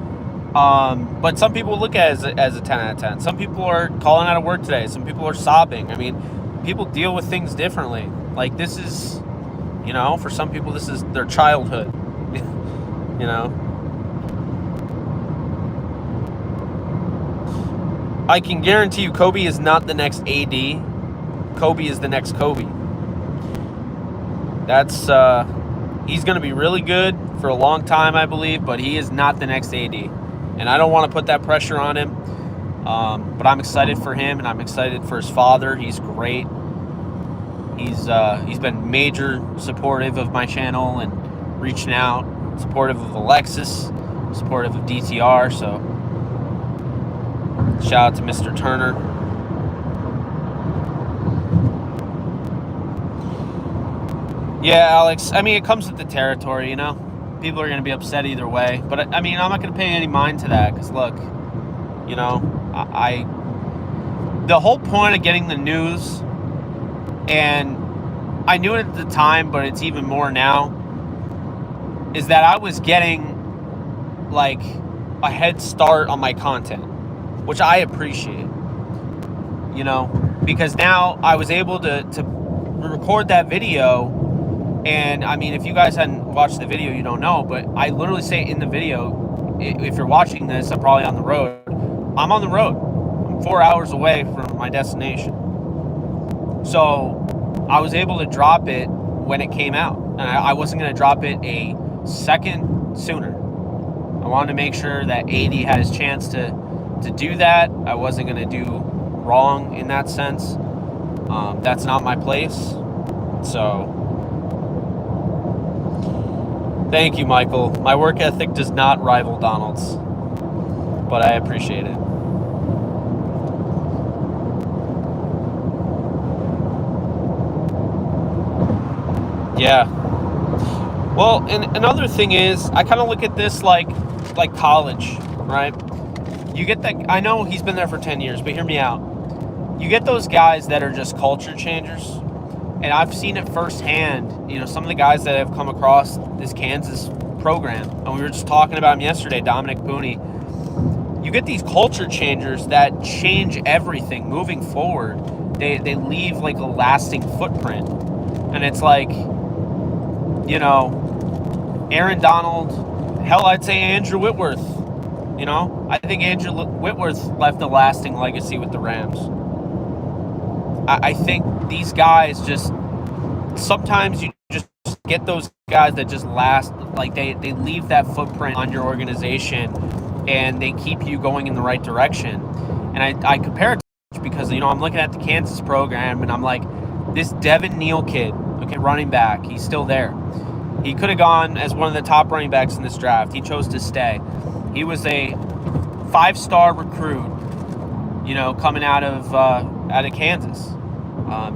But some people look at it as a 10 out of 10. Some people are calling out of work today. Some people are sobbing. I mean, people deal with things differently. Like, this is, you know, for some people, this is their childhood. You know? I can guarantee you Kobe is not the next AD. Kobe is the next Kobe. That's, he's going to be really good for a long time, I believe, but he is not the next AD. And I don't want to put that pressure on him. But I'm excited for him, and I'm excited for his father. He's great. He's been major supportive of my channel and reaching out, supportive of Alexis, supportive of DTR. So shout out to Mr. Turner. Yeah, Alex. I mean, it comes with the territory, you know. People are going to be upset either way. But, I mean, I'm not going to pay any mind to that because, look, you know, the whole point of getting the news, and I knew it at the time, but it's even more now, is that I was getting, like, a head start on my content, which I appreciate, you know, because now I was able to record that video. And, I mean, if you guys hadn't watched the video, you don't know, but I literally say in the video, if you're watching this, I'm probably on the road. I'm on the road. I'm 4 hours away from my destination. So I was able to drop it when it came out. And I wasn't going to drop it a second sooner. I wanted to make sure that AD had his chance to do that. I wasn't going to do wrong in that sense. That's not my place. So... Thank you, Michael. My work ethic does not rival Donald's, but I appreciate it. Yeah. Well, and another thing is, I kind of look at this like college, right? You get that. I know he's been there for 10 years, but hear me out. You get those guys that are just culture changers, and I've seen it firsthand. You know, some of the guys that have come across this Kansas program, and we were just talking about him yesterday, Dominic Booney. You get these culture changers that change everything moving forward. They leave like a lasting footprint, and it's like, you know, Aaron Donald, hell, I'd say Andrew Whitworth. You know, I think Andrew Whitworth left a lasting legacy with the Rams. I think these guys just, sometimes you just get those guys that just last, like they leave that footprint on your organization and they keep you going in the right direction. And I compare it to, because, you know, I'm looking at the Kansas program and I'm like, this Devin Neal kid, okay, running back, he's still there. He could have gone as one of the top running backs in this draft. He chose to stay. He was a 5-star recruit, you know, coming out of Kansas.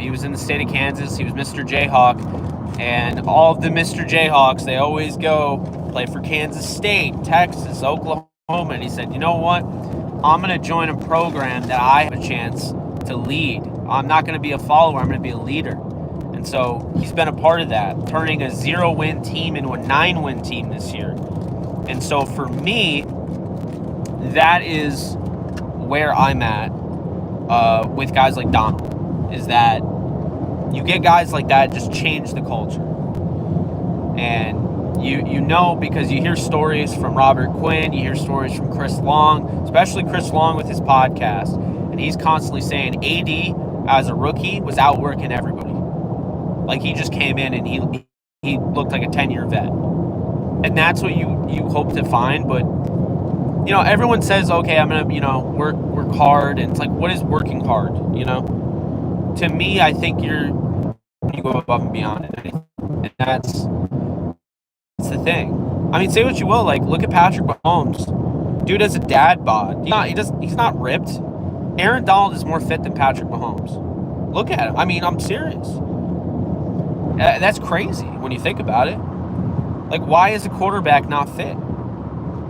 He was in the state of Kansas. He was Mr. Jayhawk. And all of the Mr. Jayhawks, they always go play for Kansas State, Texas, Oklahoma. And he said, you know what? I'm going to join a program that I have a chance to lead. I'm not going to be a follower. I'm going to be a leader. And so he's been a part of that, turning a 0-win team into a 9-win team this year. And so for me, that is where I'm at with guys like Donald, is that you get guys like that just change the culture. And you know, because you hear stories from Robert Quinn, you hear stories from Chris Long, especially Chris Long with his podcast, and he's constantly saying AD as a rookie was outworking everybody. Like, he just came in and he looked like a 10-year vet. And that's what you hope to find. But, you know, everyone says, okay, I'm going to, you know, work hard. And it's like, what is working hard, you know? To me, I think you go above and beyond it. And that's the thing. I mean, say what you will. Like, look at Patrick Mahomes. Dude has a dad bod. He's not ripped. Aaron Donald is more fit than Patrick Mahomes. Look at him. I mean, I'm serious. That's crazy when you think about it. Like, why is a quarterback not fit?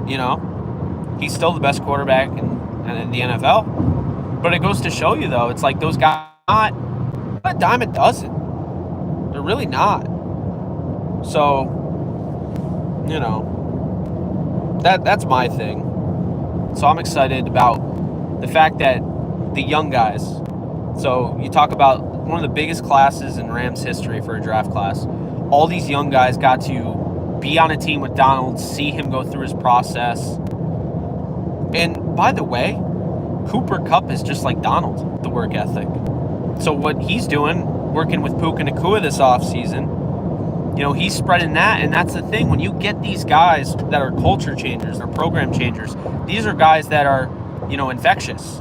You know, he's still the best quarterback in the NFL. But it goes to show you, though, it's like those guys not a dime a dozen. They're really not. So, you know, that's my thing. So I'm excited about the fact that the young guys. So you talk about one of the biggest classes in Rams history for a draft class. All these young guys got to be on a team with Donald, see him go through his process. And by the way, Cooper Kupp is just like Donald, the work ethic. So what he's doing, working with Puka Nacua this offseason, you know, he's spreading that. And that's the thing. When you get these guys that are culture changers, they're program changers, these are guys that are, you know, infectious.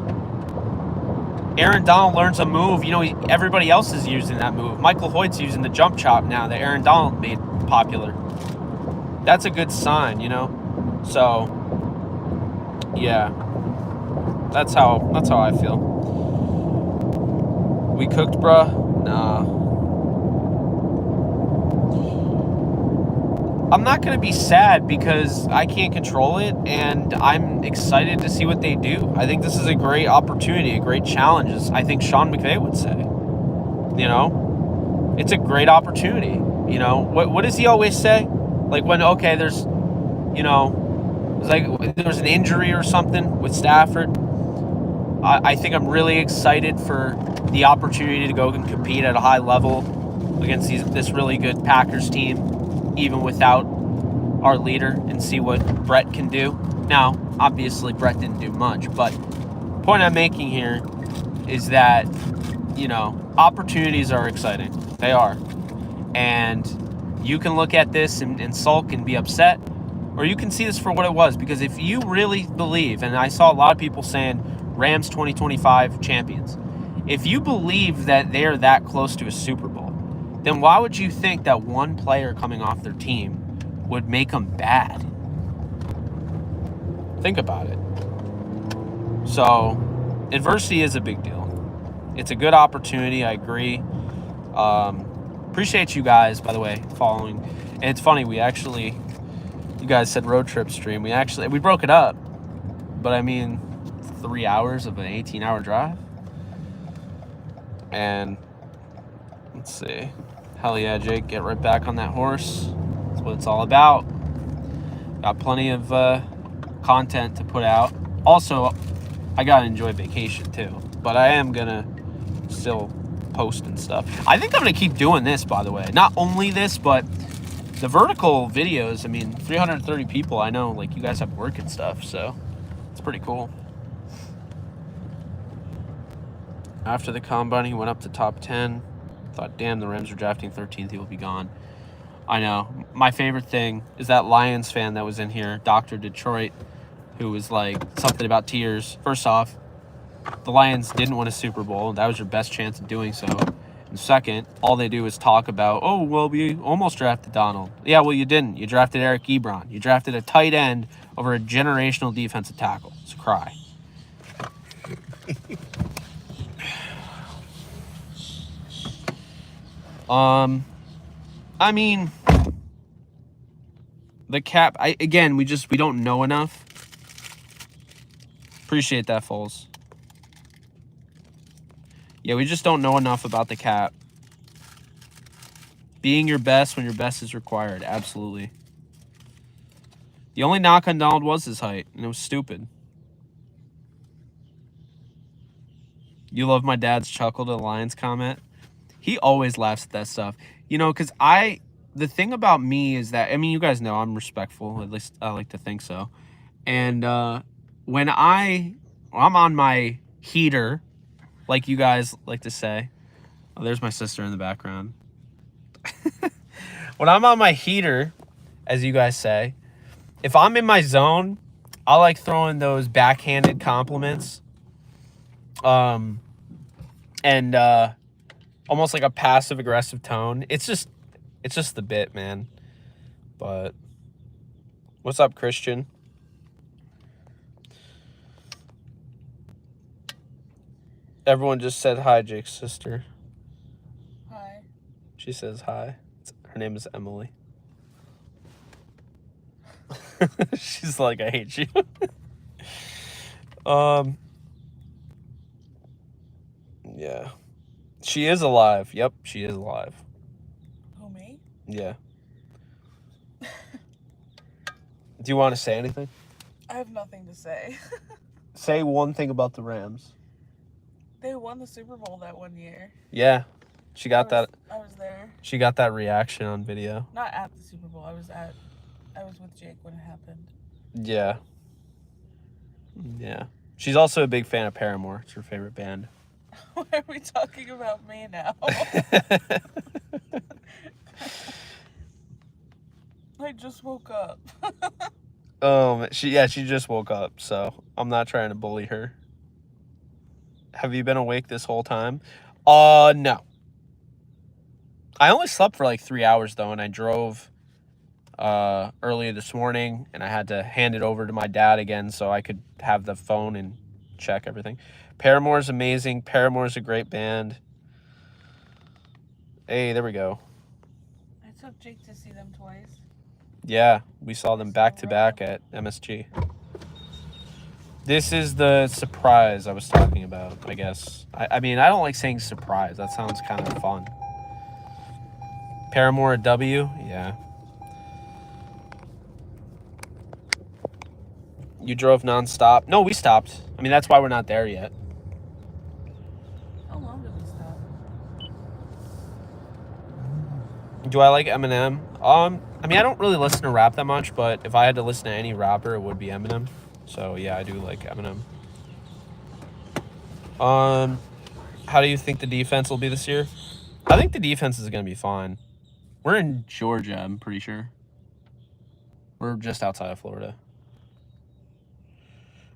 Aaron Donald learns a move. You know, everybody else is using that move. Michael Hoyt's using the jump chop now that Aaron Donald made popular. That's a good sign, you know? So, yeah. That's how I feel. We cooked, bruh? Nah. I'm not going to be sad because I can't control it, and I'm excited to see what they do. I think this is a great opportunity, a great challenge, as I think Sean McVay would say. You know, it's a great opportunity. You know, what does he always say? Like when, okay, there's, you know, it's like there's an injury or something with Stafford. I think I'm really excited for the opportunity to go and compete at a high level against this really good Packers team, even without our leader, and see what Brett can do. Now, obviously, Brett didn't do much, but the point I'm making here is that, you know, opportunities are exciting. They are. And you can look at this and sulk and be upset, or you can see this for what it was. Because if you really believe, and I saw a lot of people saying Rams 2025 champions, if you believe that they're that close to a Super Bowl, then why would you think that one player coming off their team would make them bad. Think about it. So, adversity is a big deal. It's a good opportunity, I agree. Appreciate you guys, by the way, following. And it's funny, you guys said road trip stream. We broke it up. But I mean, 3 hours of an 18-hour drive. And let's see. Hell yeah, Jake, get right back on that horse. That's what it's all about. Got plenty of content to put out. Also, I gotta enjoy vacation too. But I am gonna still post and stuff. I think I'm gonna keep doing this, by the way. Not only this, but the vertical videos. I mean, 330 people. I know, like, you guys have work and stuff, so it's pretty cool. After the combine, he went up to top 10. Thought, damn, the Rams are drafting 13th. He will be gone. I know. My favorite thing is that Lions fan that was in here, Dr. Detroit, who was like something about tears. First off, the Lions didn't win a Super Bowl. That was your best chance of doing so. And second, all they do is talk about, oh, well, we almost drafted Donald. Yeah, well, you didn't. You drafted Eric Ebron. You drafted a tight end over a generational defensive tackle. It's a cry. I mean, the cap, we don't know enough. Appreciate that, Foles. Yeah, we just don't know enough about the cap. Being your best when your best is required. Absolutely. The only knock on Donald was his height, and it was stupid. You love my dad's chuckle to the Lions comment? He always laughs at that stuff. You know, because the thing about me is that, I mean, you guys know I'm respectful. At least I like to think so. And when I'm on my heater, like you guys like to say. Oh, there's my sister in the background. When I'm on my heater, as you guys say, if I'm in my zone, I like throwing those backhanded compliments. And almost like a passive-aggressive tone. It's just the bit, man. But what's up, Christian? Everyone just said hi, Jake's sister. Hi. She says hi. Her name is Emily. She's like, I hate you. Yeah. She is alive. Yep, she is alive. Who, me? Yeah. Do you want to say anything? I have nothing to say. Say one thing about the Rams. They won the Super Bowl that one year. Yeah. She got that. I was there. She got that reaction on video. Not at the Super Bowl. I was with Jake when it happened. Yeah. Yeah. She's also a big fan of Paramore. It's her favorite band. Why are we talking about me now? I just woke up. She just woke up, so I'm not trying to bully her. Have you been awake this whole time? No. I only slept for like 3 hours though, and I drove earlier this morning, and I had to hand it over to my dad again so I could have the phone and check everything. Paramore's amazing. Paramore's a great band. Hey, there we go. I took Jake to see them twice. Yeah, we saw them back to back at MSG. This is the surprise I was talking about, I guess. I mean, I don't like saying surprise. That sounds kind of fun. Paramore a W? Yeah. You drove nonstop? No, we stopped. I mean, that's why we're not there yet. How long did we stop? Do I like Eminem? I mean, I don't really listen to rap that much, but if I had to listen to any rapper, it would be Eminem. So, yeah, I do like Eminem. How do you think the defense will be this year? I think the defense is going to be fine. We're in Georgia, I'm pretty sure. We're just outside of Florida.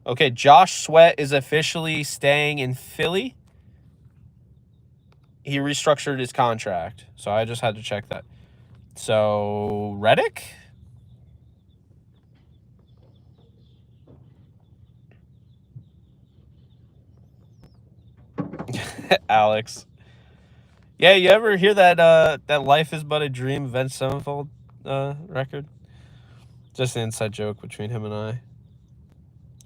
Okay, Josh Sweat is officially staying in Philly. He restructured his contract, so I just had to check that. So, Reddick? Alex. Yeah, you ever hear that that Life is But a Dream Avenged Sevenfold record? Just an inside joke between him and I.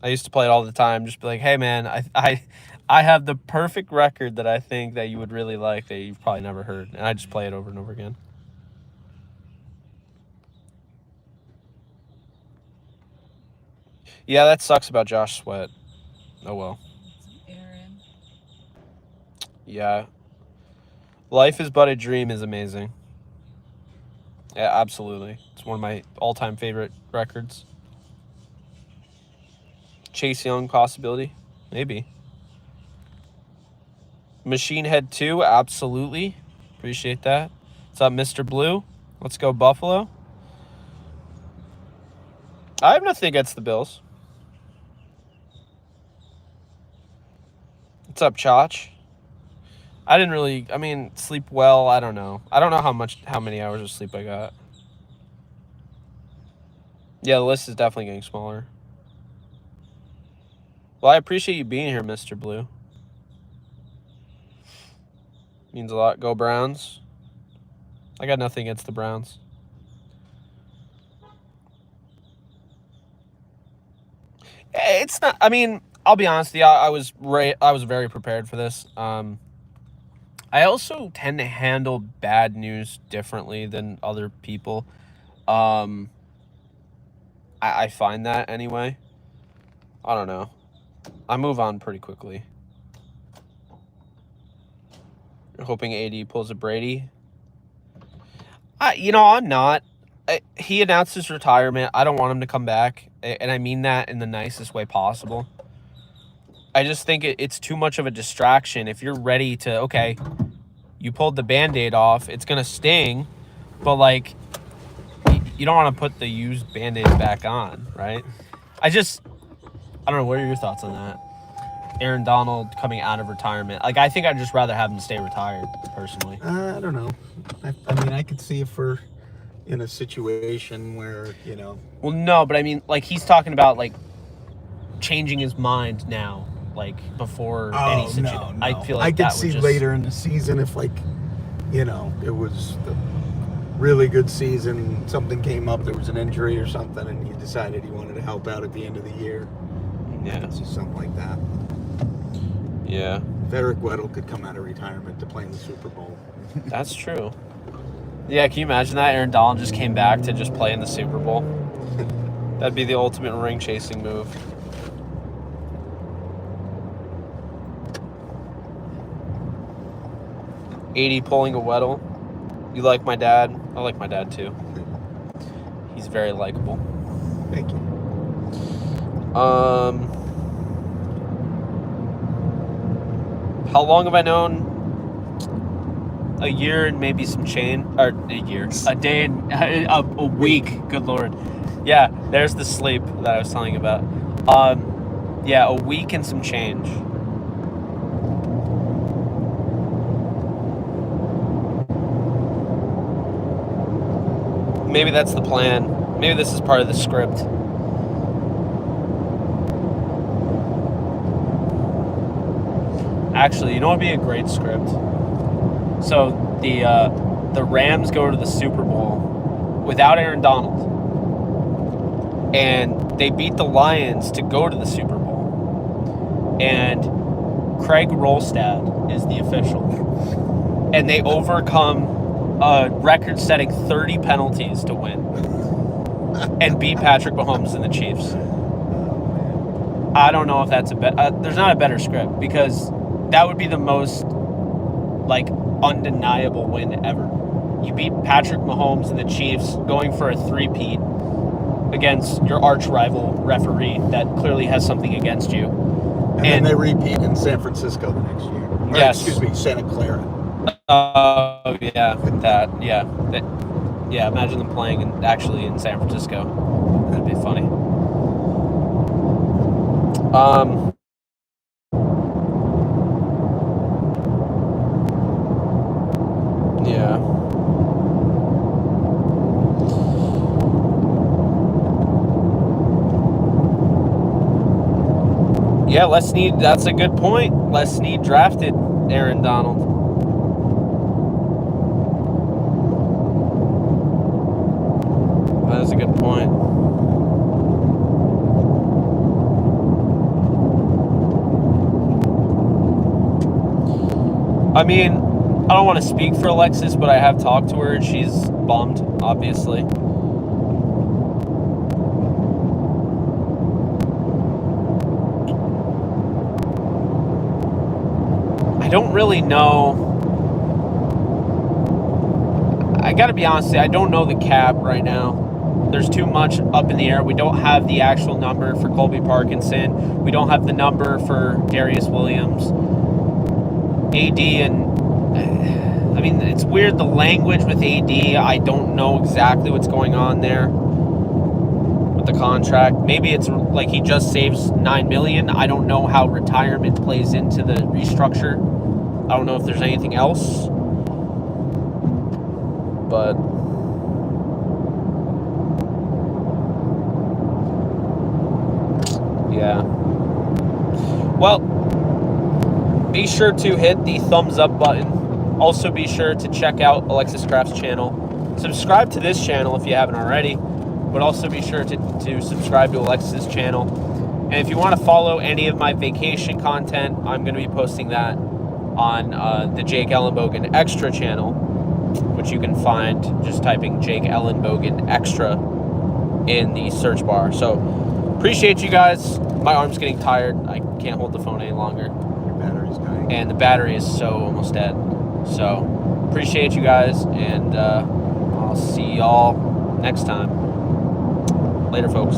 I used to play it all the time, just be like, hey man, I have the perfect record that I think that you would really like that you've probably never heard. And I just play it over and over again. Yeah, that sucks about Josh Sweat. Oh well. Aaron. Yeah. Life is But a Dream is amazing. Yeah, absolutely. It's one of my all-time favorite records. Chase Young possibility? Maybe. Machine Head 2, absolutely. Appreciate that. What's up, Mr. Blue? Let's go Buffalo. I have nothing against the Bills. What's up, Chach? I didn't really, sleep well. I don't know. I don't know how many hours of sleep I got. Yeah, the list is definitely getting smaller. Well, I appreciate you being here, Mr. Blue. Means a lot. Go Browns. I got nothing against the Browns. It's not, I'll be honest with you, I was very prepared for this. I also tend to handle bad news differently than other people. I find that anyway. I don't know. I move on pretty quickly. You're hoping AD pulls a Brady. I'm not. He announced his retirement. I don't want him to come back, and I mean that in the nicest way possible. I just think it's too much of a distraction. If you're ready to, okay, you pulled the Band-Aid off, it's going to sting, but, like, you don't want to put the used Band-Aid back on, right? I don't know. What are your thoughts on that? Aaron Donald coming out of retirement. Like, I think I'd just rather have him stay retired, personally. I don't know. I could see if we're in a situation where, Well, no, but he's talking about, like, changing his mind now, like, before any situation. No. I feel like I could see later in the season if, like, it was the really good season, something came up, there was an injury or something, and he decided he wanted to help out at the end of the year. Yeah. I could see something like that. Yeah. If Eric Weddle could come out of retirement to play in the Super Bowl. That's true. Yeah, can you imagine that? Aaron Donald just came back to just play in the Super Bowl. That'd be the ultimate ring-chasing move. AD pulling a Weddle. You like my dad? I like my dad, too. He's very likable. Thank you. How long have I known? A year and maybe some change. Or a year. A day and a week. Good Lord. Yeah, there's the sleep that I was telling you about. Yeah, a week and some change. Maybe that's the plan. Maybe this is part of the script. Actually, you know what would be a great script? So the Rams go to the Super Bowl without Aaron Donald, and they beat the Lions to go to the Super Bowl. And Craig Rolstad is the official, and they overcome a record-setting 30 penalties to win and beat Patrick Mahomes and the Chiefs. I don't know if that's there's not a better script, because that would be the most, like, undeniable win ever. You beat Patrick Mahomes and the Chiefs going for a three-peat against your arch-rival referee that clearly has something against you. And then they repeat in San Francisco the next year. Yes. Excuse me, Santa Clara. Oh, yeah, that, yeah. Yeah, imagine them playing actually in San Francisco. That'd be funny. Yeah. Yeah, Les Snead, that's a good point. Les Snead drafted Aaron Donald. That is a good point. I mean, I don't want to speak for Alexis, but I have talked to her and she's bummed, obviously. I don't really know. I gotta be honest, I don't know the cap right now. There's too much up in the air. We don't have the actual number for Colby Parkinson. We don't have the number for Darius Williams. AD and... I mean, it's weird, the language with AD. I don't know exactly what's going on there with the contract. Maybe it's like he just saves $9 million. I don't know how retirement plays into the restructure. I don't know if there's anything else. But yeah. Well, be sure to hit the thumbs up button. Also be sure to check out Alexis Craft's channel. Subscribe to this channel if you haven't already, but also be sure to subscribe to Alexis' channel. And if you want to follow any of my vacation content, I'm going to be posting that on the Jake Ellenbogen Extra channel, which you can find just typing Jake Ellenbogen Extra in the search bar. So appreciate you guys. My arm's getting tired. I can't hold the phone any longer. Your battery's dying. And the battery is so almost dead. So appreciate you guys, and I'll see y'all next time. Later, folks.